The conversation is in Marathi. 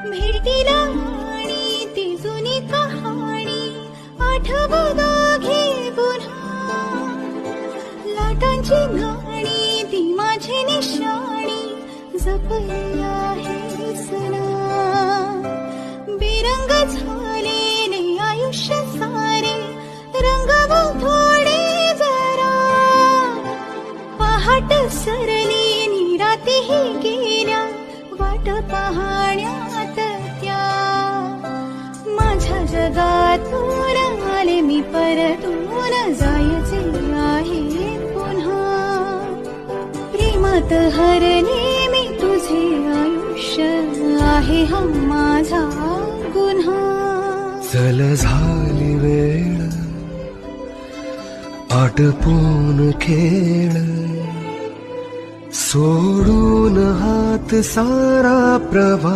भेटीला आणि ती जुनी कहाणी आठवू दोघे पुन्हा. लाटांची गाणी ती माझी निशाणी जपली आहे सना. बेरंग झालेले आयुष्य सारे रंगवू थोडे जरा. पहाट सरली नि रातीही गेल्या वाट पाहण्यात त्या. माझ्या जगातून आले मी परतून जायचे आहे पुन्हा. प्रेमात हरले मी तुझे आयुष्य आहे हा माझा गुन्हा. चल झाली वेळ आटपून खेळ. सोडून हात सारा प्रवाह